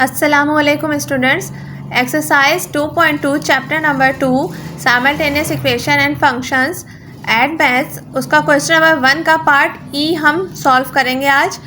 अस्सलामुअलैकुम students. Exercise 2.2 chapter number 2 simultaneous equation and functions eight maths, उसका question number 1 का part ई हम solve करेंगे आज।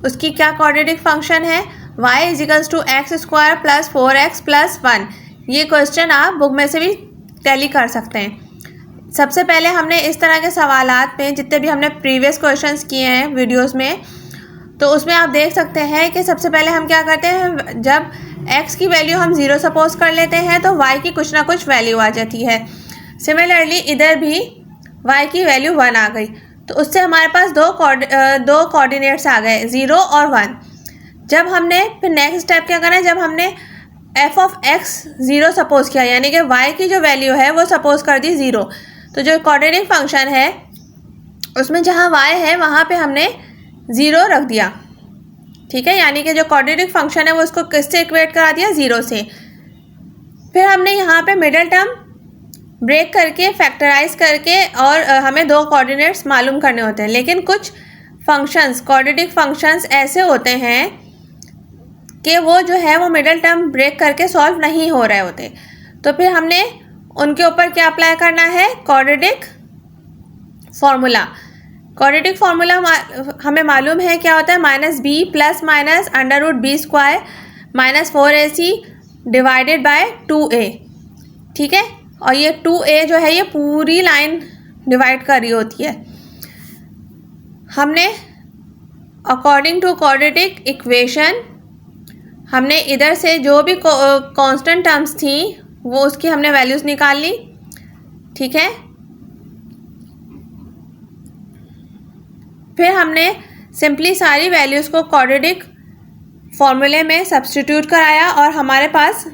उसकी क्या क्वाड्रेटिक फंक्शन है, y equals to x square plus 4x plus 1। ये क्वेश्चन आप बुक में से भी टैली कर सकते हैं। सबसे पहले हमने इस तरह के सवालात में जितने भी हमने प्रीवियस क्वेश्चंस किए हैं वीडियोस में, तो उसमें आप देख सकते हैं कि सबसे पहले हम क्या करते हैं, जब x की वैल्यू हम 0 सपोज कर लेते हैं तो y की कुछ ना कुछ वैल्यू आ जाती है। सिमिलरली इधर भी y की वैल्यू 1 आ गई, तो उससे हमारे पास दो कोऑर्डिनेट्स आ गए, 0 और 1। जब हमने फिर नेक्स्ट स्टेप क्या करना है, जब हमने f ऑफ x 0 सपोज किया, यानी कि y की जो वैल्यू है वो सपोज कर दी 0, तो जो क्वाड्रेटिक फंक्शन है उसमें जहाँ y है वहाँ पे हमने 0 रख दिया। ठीक है, यानी कि जो क्वाड्रेटिक फंक्शन है वो उसको किससे इक्वेट करा दिया, 0 से। फिर हमने यहाँ पे मिडल टर्म ब्रेक करके फैक्टराइज करके और हमें दो कोऑर्डिनेट्स मालूम करने होते हैं। लेकिन कुछ फंक्शंस, क्वाड्रेटिक फंक्शंस ऐसे होते हैं कि वो जो है वो मिडल टर्म ब्रेक करके सॉल्व नहीं हो रहे होते, तो फिर हमने उनके ऊपर क्या अप्लाई करना है, क्वाड्रेटिक फार्मूला। क्वाड्रेटिक फार्मूला हमें मालूम है क्या होता है, -b plus minus under root B square minus 4ac divided by 2a। ठीक है, और ये 2a जो है ये पूरी लाइन डिवाइड कर रही होती है। हमने अकॉर्डिंग टू क्वाड्रेटिक इक्वेशन हमने इधर से जो भी कांस्टेंट टर्म्स थी वो उसकी हमने वैल्यूज़ निकाल ली। ठीक है, फिर हमने सिंपली सारी वैल्यूज़ को क्वाड्रेटिक फॉर्मूले में सब्स्टिट्यूट कराया और हमारे पास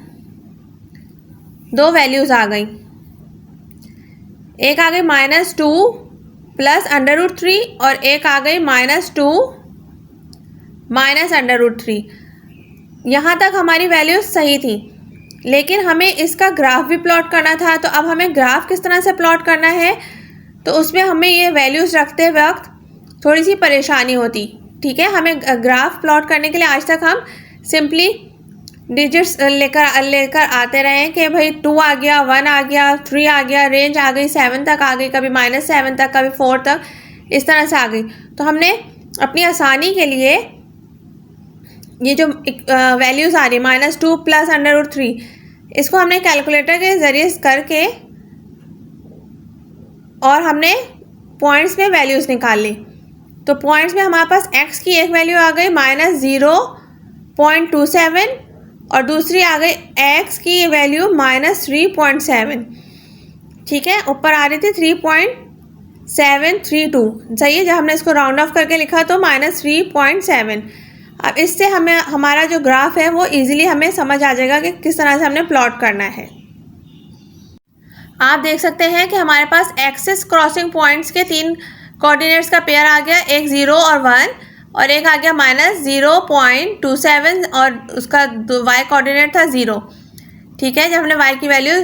दो वैल्यूज़ आ गई। एक आ गई -2 प्लस अंडर रूट 3 और एक आ गई -2 माइनस अंडर रूट 3। यहाँ तक हमारी वैल्यूज़ सही थी, लेकिन हमें इसका ग्राफ भी प्लॉट करना था। तो अब हमें ग्राफ किस तरह से प्लॉट करना है, तो उसमें हमें ये वैल्यूज़ रखते वक्त थोड़ी सी परेशानी होती। ठीक है, हमें ग्राफ प्लॉट करने के लिए आज तक हम सिंपली डिजिट्स लेकर आते रहे कि भाई 2 आ गया, 1 आ गया, 3 आ गया, रेंज आ गई 7 तक आ गई, कभी -7 तक, कभी 4 तक, इस तरह से आ गई। तो हमने अपनी आसानी के लिए ये जो वैल्यूज़ आ रही -2 प्लस अंडर रूट 3, इसको हमने कैलकुलेटर के ज़रिए करके और हमने पॉइंट्स में वैल्यूज़ निकाल ली। तो पॉइंट्स में हमारे पास x की एक वैल्यू आ गई -0.27 और दूसरी आ गई x की वैल्यू -3.7। ठीक है, ऊपर आ रही थी 3.732, सही है। जब हमने इसको राउंड ऑफ करके लिखा तो -3.7। अब इससे हमें हमारा जो ग्राफ है वो इजीली हमें समझ आ जाएगा कि किस तरह से हमने प्लॉट करना है। आप देख सकते हैं कि हमारे पास एक्सिस क्रॉसिंग पॉइंट्स के 3 कोऑर्डिनेट्स का पेयर आ गया, एक 0 और 1, और एक आ गया -0.27 और उसका y कोऑर्डिनेट था 0। ठीक है, जब हमने y की वैल्यू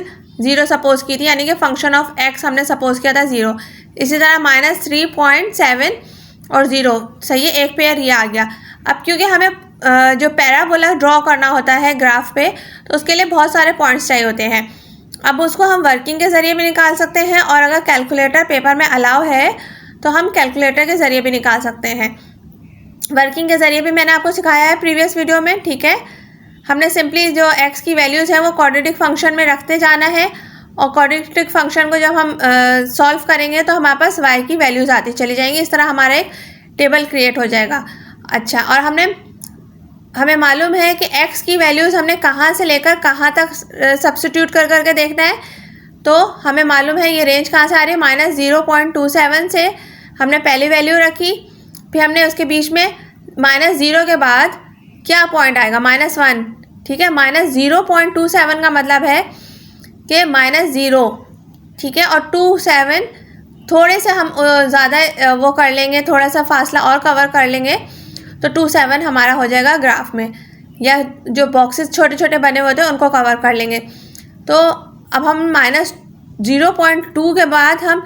0 सपोज की थी, यानी कि फंक्शन ऑफ x हमने सपोज किया था 0। इसी तरह -3.7 और 0, सही है, एक पेयर ये आ गया। अब क्योंकि हमें जो पैराबोला ड्रॉ करना होता है ग्राफ पे, तो उसके लिए बहुत सारे पॉइंट्स चाहिए होते हैं। अब उसको हम वर्किंग के ज़रिए भी निकाल सकते हैं, और अगर कैलकुलेटर पेपर में अलाउ है तो हम कैलकुलेटर के ज़रिए भी निकाल सकते हैं। वर्किंग के ज़रिए भी मैंने आपको सिखाया है प्रीवियस वीडियो में। ठीक है, हमने सिंपली जो x की वैल्यूज़ है वो क्वाड्रेटिक फंक्शन में रखते जाना है, और क्वाड्रेटिक फंक्शन को जब हम सॉल्व करेंगे तो हमारे पास y की वैल्यूज़ आती चली जाएंगी। इस तरह हमारा एक टेबल क्रिएट हो जाएगा। अच्छा, और हमें मालूम है कि x की वैल्यूज़ हमने कहाँ से लेकर कहाँ तक सब्स्टिट्यूट कर करके देखना है। तो हमें मालूम है ये रेंज कहाँ से आ रही है, -0.27 से हमने पहली वैल्यू रखी, फिर हमने उसके बीच में -0 के बाद क्या पॉइंट आएगा, -1। ठीक है, -0.27 का मतलब है कि -0। ठीक है, और 27 थोड़े से हम ज़्यादा वो कर लेंगे, थोड़ा सा फासला और कवर कर लेंगे, तो 27 हमारा हो जाएगा ग्राफ में, या जो बॉक्सेस छोटे छोटे बने होते हैं उनको कवर कर लेंगे। तो अब हम -0.2 के बाद हम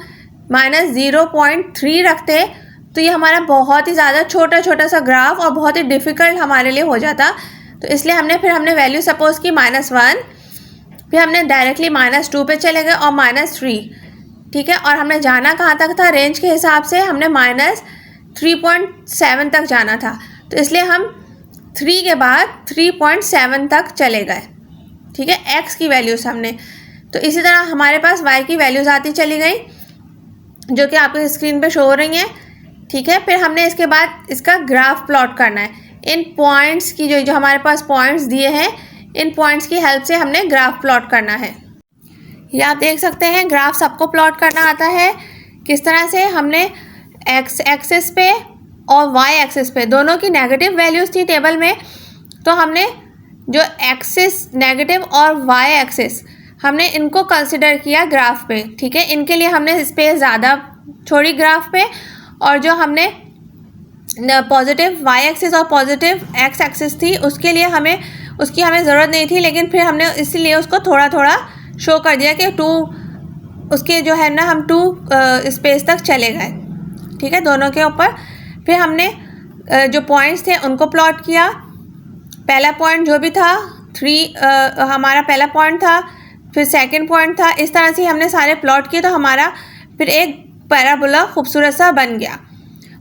-0.3 रखते तो ये हमारा बहुत ही ज़्यादा छोटा सा ग्राफ और बहुत ही डिफ़िकल्ट हमारे लिए हो जाता। तो इसलिए हमने वैल्यू सपोज की -1, फिर हमने डायरेक्टली -2 पे चले गए और -3, ठीक है। और हमने जाना कहाँ तक था, रेंज के हिसाब से हमने -3.7 तक जाना था, तो इसलिए हम 3 के बाद 3.7 तक चले गए, ठीक है, x की वैल्यूज़ हमने। तो इसी तरह हमारे पास y की वैल्यूज़ आती चली गई, जो कि आपको स्क्रीन पे शो हो रही हैं, ठीक है। फिर हमने इसके बाद इसका ग्राफ प्लॉट करना है। इन पॉइंट्स की जो हमारे पास पॉइंट्स दिए हैं, इन पॉइंट्स की हेल्प से हमने ग्राफ प्लॉट करना है। ये आप देख सकते हैं, ग्राफ सबको प्लॉट करना आता है। किस तरह से हमने x एक्सिस पे और y एक्सिस पे दोनों की नेगेटिव वैल्यूज़ थी टेबल में, तो हमने जो एक्सिस नेगेटिव और y एक्सिस हमने इनको कंसिडर किया ग्राफ पे, ठीक है। इनके लिए हमने स्पेस ज़्यादा छोड़ी ग्राफ पे, और जो हमने पॉजिटिव y एक्सिस और पॉजिटिव x एक्सिस थी उसके लिए उसकी हमें ज़रूरत नहीं थी, लेकिन फिर हमने इसीलिए उसको थोड़ा थोड़ा शो कर दिया कि 2 उसके जो है ना, हम 2 स्पेस तक चले गए, ठीक है, दोनों के ऊपर। फिर हमने जो पॉइंट्स थे उनको प्लॉट किया। पहला पॉइंट जो भी था 3 हमारा पहला पॉइंट था, फिर सेकंड पॉइंट था, इस तरह से हमने सारे प्लॉट किए, तो हमारा फिर एक पैराबोला खूबसूरत सा बन गया।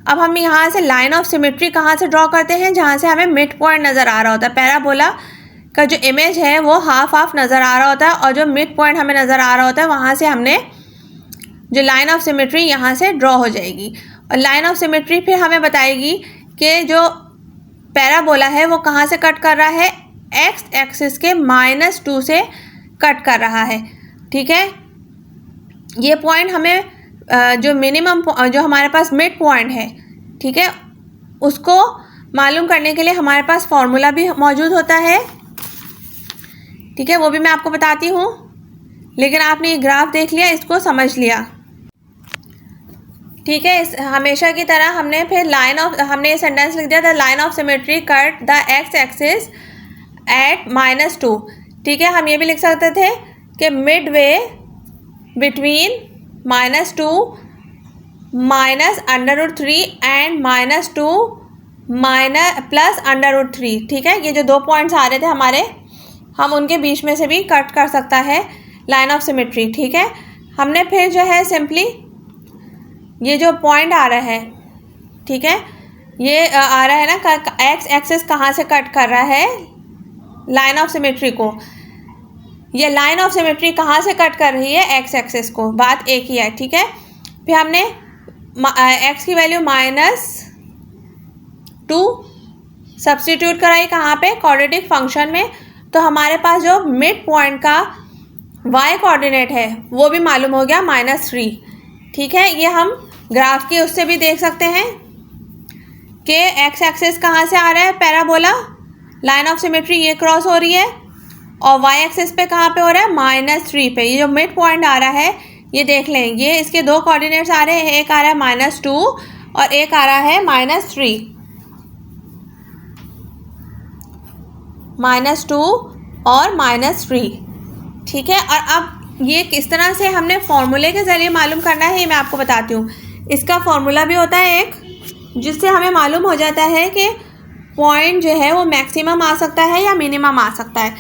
अब हम यहाँ से लाइन ऑफ सिमेट्री कहाँ से ड्रॉ करते हैं, जहाँ से हमें मिड पॉइंट नज़र आ रहा होता है। पैराबोला का जो इमेज है वो हाफ नज़र आ रहा होता है, और जो मिड पॉइंट हमें नज़र आ रहा होता है, वहाँ से हमने जो लाइन ऑफ सिमेट्री यहाँ से ड्रॉ हो जाएगी। और लाइन ऑफ सिमेट्री फिर हमें बताएगी कि जो पैराबोला है वो कहाँ से कट कर रहा है, एक्स एक्सिस के -2 से कट कर रहा है, ठीक है। ये पॉइंट हमें जो मिनिमम जो हमारे पास मिड पॉइंट है, ठीक है, उसको मालूम करने के लिए हमारे पास फॉर्मूला भी मौजूद होता है, ठीक है, वो भी मैं आपको बताती हूँ। लेकिन आपने ये ग्राफ देख लिया, इसको समझ लिया, ठीक है। हमेशा की तरह हमने फिर हमने ये सेंटेंस लिख दिया, the line of symmetry cut the x axis at -2, ठीक है। हम ये भी लिख सकते थे कि मिड वे बिटवीन -2 -√3 एंड -2 +√3, ठीक है। ये जो 2 पॉइंट्स आ रहे थे हमारे, हम उनके बीच में से भी कट कर सकता है लाइन ऑफ सिमेट्री, ठीक है। हमने फिर जो है सिंपली ये जो पॉइंट आ रहा है, ठीक है, ये आ रहा है ना, एक्स एक्सिस कहाँ से कट कर रहा है लाइन ऑफ सिमेट्री को, ये लाइन ऑफ सिमेट्री कहाँ से कट कर रही है, एक्स एक्सिस को, बात एक ही है, ठीक है। फिर हमने एक्स की वैल्यू -2 सब्स्टिट्यूट कराई कहाँ पे, क्वाड्रेटिक फंक्शन में, तो हमारे पास जो मिड पॉइंट का y कोऑर्डिनेट है वो भी मालूम हो गया -3, ठीक है। ये हम ग्राफ के उससे भी देख सकते हैं कि एक्स एक्सिस कहाँ से आ रहा है, पैराबोला लाइन ऑफ सिमेट्री ये क्रॉस हो रही है, और y एक्सिस पे कहाँ पे हो रहा है, -3 पे। ये जो मिड पॉइंट आ रहा है, ये देख लें, ये इसके 2 कोऑर्डिनेट्स आ रहे हैं, एक आ रहा है -2 और एक आ रहा है -3, -2 और -3, ठीक है। और अब ये किस तरह से हमने फॉर्मूले के ज़रिए मालूम करना है, ये मैं आपको बताती हूँ। इसका फॉर्मूला भी होता है एक, जिससे हमें मालूम हो जाता है कि पॉइंट जो है वो मैक्सिमम आ सकता है या मिनिमम आ सकता है।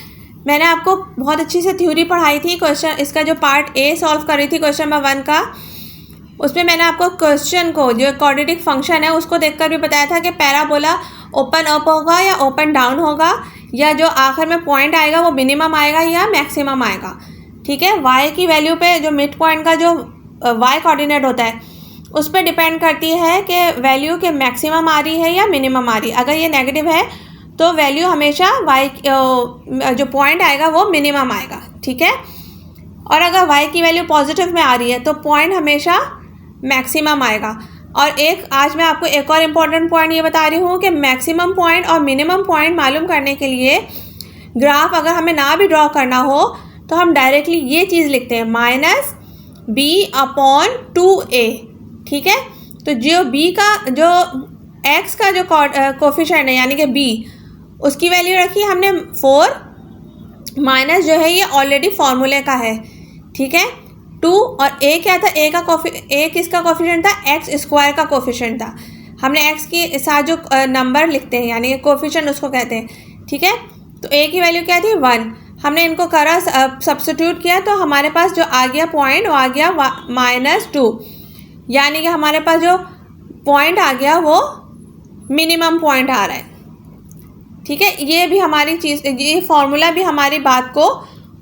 मैंने आपको बहुत अच्छी से थ्योरी पढ़ाई थी, क्वेश्चन इसका जो पार्ट ए सॉल्व करी थी क्वेश्चन नंबर 1 का, उसमें मैंने आपको क्वेश्चन को जो क्वाड्रेटिक फंक्शन है उसको देखकर भी बताया था कि पैराबोला ओपन अप होगा या ओपन डाउन होगा, या जो आखिर में पॉइंट आएगा वो मिनिमम आएगा या मैक्सिमम आएगा, ठीक है। y की वैल्यू पे जो मिड पॉइंट का जो y कोऑर्डिनेट होता है उस पर डिपेंड करती है कि वैल्यू के मैक्सिमम आ रही है या मिनिमम आ रही है। अगर ये नेगेटिव है तो वैल्यू हमेशा y जो पॉइंट आएगा वो मिनिमम आएगा, ठीक है। और अगर y की वैल्यू पॉजिटिव में आ रही है तो पॉइंट हमेशा मैक्सिमम आएगा। और आज मैं आपको एक और इम्पॉर्टेंट पॉइंट ये बता रही हूँ कि मैक्सिमम पॉइंट और मिनिमम पॉइंट मालूम करने के लिए ग्राफ अगर हमें ना भी ड्रॉ करना हो तो हम डायरेक्टली ये चीज़ लिखते हैं -b/2a, ठीक है। तो जो b का जो x का जो कोफिशिएंट है यानी कि b, उसकी वैल्यू रखी हमने 4, माइनस जो है ये ऑलरेडी फॉर्मूले का है, ठीक है, 2, और a क्या था, a किसका कोफिशिएंट था, x² का कोफिशिएंट था। हमने x के साथ जो नंबर लिखते हैं यानी कोफिशिएंट उसको कहते हैं, ठीक है। तो ए की वैल्यू क्या थी 1, हमने इनको करा सब्स्टिट्यूट किया तो हमारे पास जो आ गया पॉइंट वो आ गया -2, यानी कि हमारे पास जो पॉइंट आ गया वो मिनिमम पॉइंट आ रहा है। ठीक है, ये भी हमारी चीज़, ये फॉर्मूला भी हमारी बात को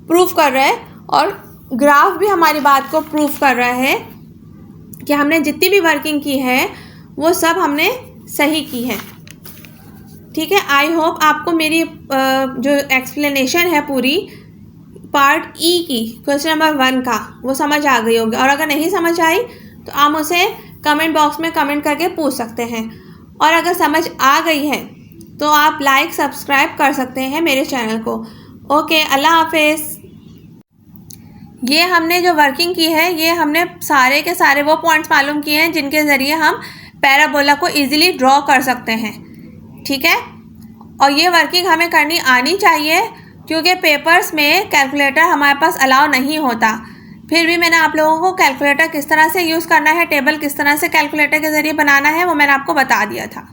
प्रूफ कर रहा है और ग्राफ भी हमारी बात को प्रूफ कर रहा है कि हमने जितनी भी वर्किंग की है वो सब हमने सही की है। ठीक है, आई होप आपको मेरी जो एक्सप्लेनेशन है पूरी पार्ट ई की क्वेश्चन नंबर 1 का वो समझ आ गई होगी, और अगर नहीं समझ आई तो आप मुझे कमेंट बॉक्स में कमेंट करके पूछ सकते हैं, और अगर समझ आ गई है तो आप लाइक सब्सक्राइब कर सकते हैं मेरे चैनल को। ओके, अल्लाह हाफिज़। ये हमने जो वर्किंग की है ये हमने सारे के सारे वो पॉइंट्स मालूम किए हैं जिनके ज़रिए हम पैराबोला को इजीली ड्रॉ कर सकते हैं। ठीक है, और ये वर्किंग हमें करनी आनी चाहिए क्योंकि पेपर्स में कैलकुलेटर हमारे पास अलाउ नहीं होता। फिर भी मैंने आप लोगों को कैलकुलेटर किस तरह से यूज़ करना है, टेबल किस तरह से कैलकुलेटर के ज़रिए बनाना है वो मैंने आपको बता दिया था।